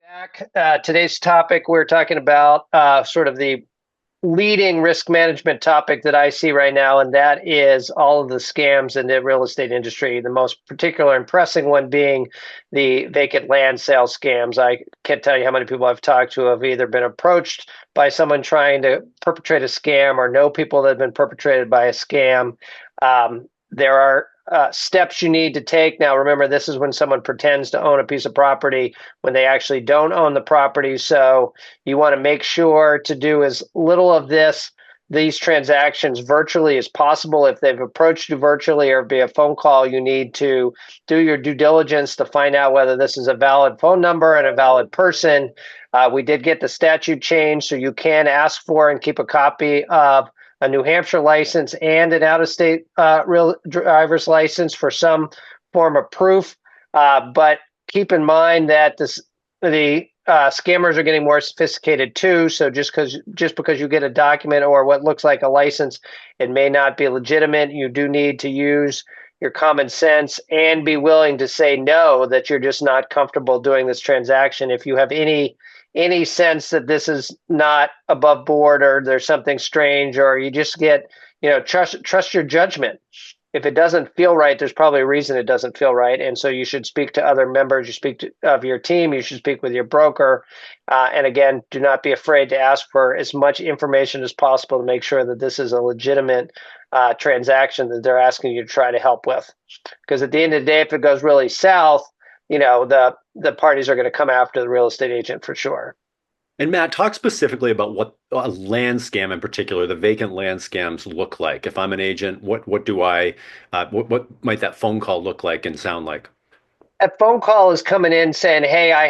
Back. Today's topic, we're talking about sort of the leading risk management topic that I see right now, and that is all of the scams in the real estate industry. The most particular and pressing one being the vacant land sale scams. I can't tell you how many people I've talked to have either been approached by someone trying to perpetrate a scam or know people that have been perpetrated by a scam. There are steps you need to take. Now, remember, this is when someone pretends to own a piece of property when they actually don't own the property. So you want to make sure to do as little of these transactions virtually as possible. If they've approached you virtually or via phone call, you need to do your due diligence to find out whether this is a valid phone number and a valid person. We did get the statute changed, so you can ask for and keep a copy of a New Hampshire license and an out-of-state real driver's license for some form of proof. But keep in mind that the scammers are getting more sophisticated too. So just because you get a document or what looks like a license, it may not be legitimate. You do need to use your common sense and be willing to say no, that you're just not comfortable doing this transaction. If you have any sense that this is not above board or there's something strange, or you just get, trust your judgment. If it doesn't feel right, there's probably a reason it doesn't feel right. And so you should speak to other members, of your team, you should speak with your broker. And again, do not be afraid to ask for as much information as possible to make sure that this is a legitimate transaction that they're asking you to try to help with. Because at the end of the day, if it goes really south, the parties are going to come after the real estate agent for sure. And Matt, talk specifically about what a land scam in particular, the vacant land scams look like. If I'm an agent, what might that phone call look like and sound like? A phone call is coming in saying, "Hey, I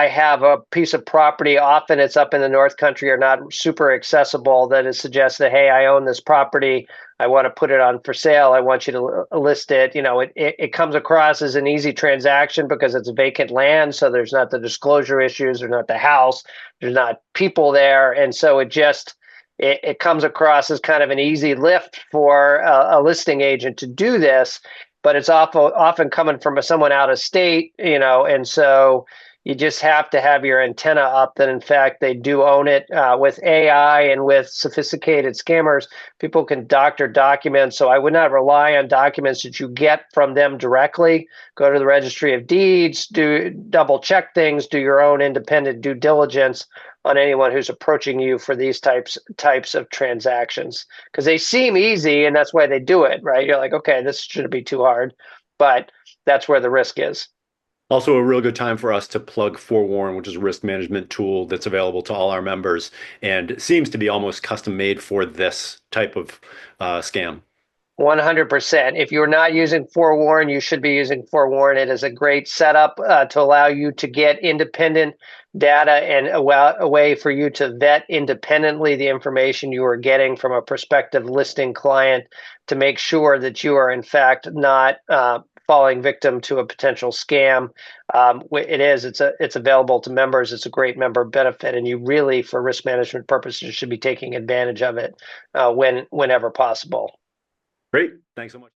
have a piece of property. Often it's up in the North Country or not super accessible. That it suggests that, hey, I own this property. I want to put it on for sale. I want you to list it." It comes across as an easy transaction because it's vacant land, so there's not the disclosure issues, there's not the house, there's not people there, and so it comes across as kind of an easy lift for a listing agent to do this. But it's often coming from someone out of state, and so you just have to have your antenna up that, in fact, they do own it. With AI and with sophisticated scammers, people can doctor documents. So I would not rely on documents that you get from them directly. Go to the Registry of Deeds, do double check things, do your own independent due diligence on anyone who's approaching you for these types of transactions, because they seem easy and that's why they do it, right? You're like, okay, this shouldn't be too hard, but that's where the risk is. Also, a real good time for us to plug Forewarn, which is a risk management tool that's available to all our members and seems to be almost custom made for this type of scam. 100%. If you're not using Forewarn, you should be using Forewarn. It is a great setup to allow you to get independent data and a way for you to vet independently the information you are getting from a prospective listing client to make sure that you are, in fact, not falling victim to a potential scam. It's available to members. It's a great member benefit, and you really, for risk management purposes, should be taking advantage of it whenever possible. Great. Thanks so much.